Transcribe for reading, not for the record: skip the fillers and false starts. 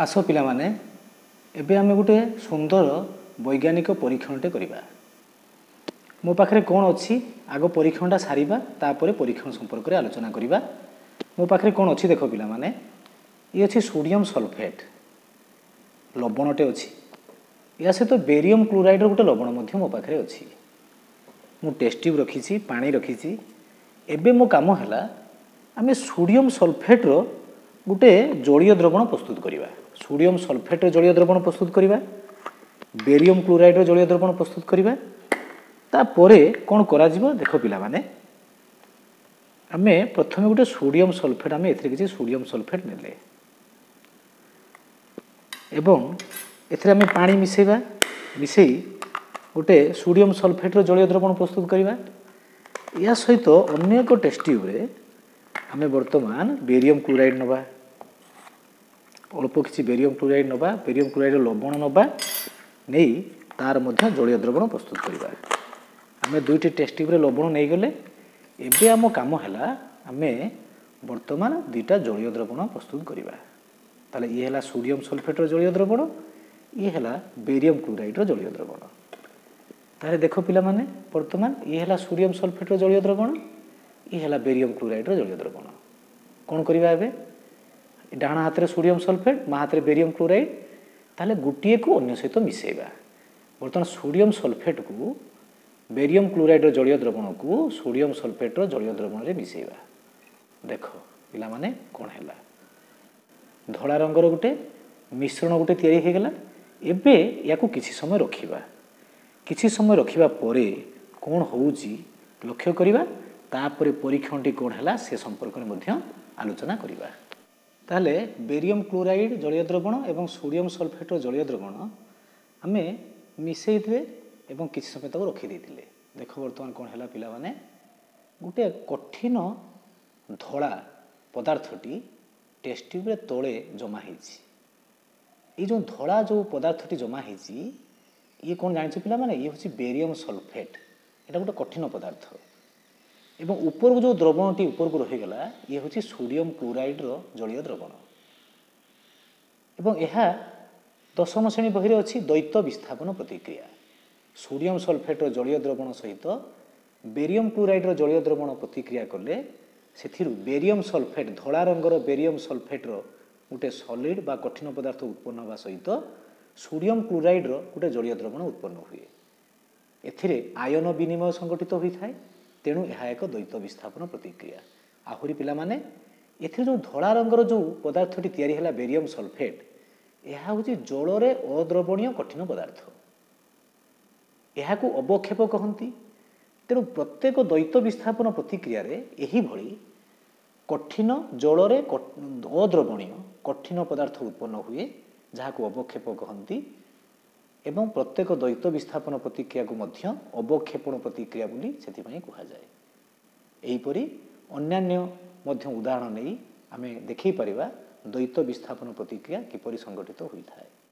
आस पिला माने एबे आमे गोटे सुंदर वैज्ञानिक परीक्षणटे करिबा। मो पाखरे कोन अछि आगो परीक्षणटा सारिबा तापरे परीक्षण संपर्क रे आलोचना करिबा। मो पाखरे कोन अछि देखो पिला माने ये अछि सोडियम सल्फेट लवणटे अछि। या से तो बेरियम क्लोराइड रो गोटे लवण मध्य मो पाखरे अछि। मु टेस्ट ट्यूब रखिछि पानी रखिछि। एबे मो काम हला आमे सोडियम सल्फेट रो गोटे जलीय द्रवण प्रस्तुत करिबा। सोडियम सल्फेट रो जलीय द्रवण प्रस्तुत करिबा। बेरियम क्लोराइड रो जलीय द्रवण प्रस्तुत करिबा। ता परे कोन करा जिवो देखो पिला माने आमे प्रथमे गोटे सोडियम सल्फेट आमे एथरे किछि सोडियम सल्फेट नेले एवं एथरे आमे पानी मिसेबा। मिसेई गोटे सोडियम सल्फेट रो जलीय द्रवण प्रस्तुत करिबा। या सहित अन्य एक टेस्ट ट्यूब रे आमे वर्तमान बेरियम क्लोराइड नबा। अल्प किछि बेरियम क्लोराइड नबा। बेरियम क्लोराइड लवण नबा नहीं तार मध्य जलीय द्रवण प्रस्तुत करिबा। आमे दुईटी टेस्ट ट्यूब रे लवण नै गले। एबे आम काम हला आमे वर्तमान दुईटा जलीय द्रवण प्रस्तुत करिबा। ताले ये हला सोडियम सल्फेट रो जलीय द्रवण। ये हला बेरियम क्लोराइड रो जलीय द्रवण। ताले देखो पिला माने वर्तमान ये हला सोडियम सल्फेट रो जलीय द्रवण। ये हला बेरियम क्लोराइड रो जलीय द्रवण। कोन करिबा एबे डाण हाथ रे सोडियम सल्फेट मा हाथ रे बेरियम क्लोराइड ताले गुटिए को अन्य सहित मिसेबा। वर्तमान सोडियम सल्फेट को बेरियम क्लोराइड रो जलीय द्रवण को सोडियम सल्फेट रो जलीय द्रवण रे मिसेबा। देखो पिला माने कोन हैला धला रंगर गुटे मिश्रण गुटे तयारी हे गेला। एबे याकू किछि समय रखिबा। किछि समय रखिबा परे कोन होउची लक्ष्य करिबा। तापरे परीक्षणटी कोन हैला से संपर्क रे मध्य आलोचना करिबा। ताले बेरियम क्लोराइड जलीय द्रवण एवं सोडियम सल्फेट रो जलीय द्रवण आमे मिसेइथिबे एवं किछि समय तक रखि देथिले। देखो वर्तमान कोन हैला पिला माने गुटे कठिन धला पदार्थटी टेस्ट ट्यूब रे तळे जमा हेछि। ए जो धला जो पदार्थटी जमा हेछि ये कोन जानि पिला माने ये होछि बेरियम सल्फेट। एटा गुटे कठिन पदार्थ एवं ऊपर को जो द्रवणटी ऊपर को रहि गेला ये होछि सोडियम क्लोराइड रो जलीय द्रवण। एवं एहा दशम श्रेणी बहिरे अछि द्वैत विस्थापन प्रतिक्रिया। सोडियम सल्फेट रो जलीय द्रवण सहित बेरियम क्लोराइड रो जलीय द्रवण प्रतिक्रिया कले सेथिरु बेरियम सल्फेट धला रंगर बेरियम सल्फेट रो गुटे सॉलिड बा कठिन पदार्थ उत्पन्न होबा सहित सोडियम क्लोराइड रो गुटे जलीय द्रवण उत्पन्न हुए। एथिरे आयन विनिमय संगठित होई थाए। तेणु यह एक द्वैत विस्थापन प्रतिक्रिया। आहुरी पिला माने एथिरे जो धला रंगर जो पदार्थटी तयारी हैला बेरियम सल्फेट यह होछि जल रे अद्रवणीय कठिन पदार्थ। यह को अवक्षेप कहंती। तेणु प्रत्येक द्वैत विस्थापन प्रतिक्रिया रे एही भली कठिन जल रे अद्रवणीय कठिन पदार्थ उत्पन्न हुए जहा को अवक्षेप कहंती। एवं प्रत्येक द्वैत विस्थापन प्रतिक्रिया को मध्य अवक्षेपण प्रतिक्रिया बोली सेति पई कहा जाय। एही परी अन्यान्य मध्य उदाहरण नै आमे देखै परिबा द्वैत विस्थापन प्रतिक्रिया किपरि संगठित होई थाए।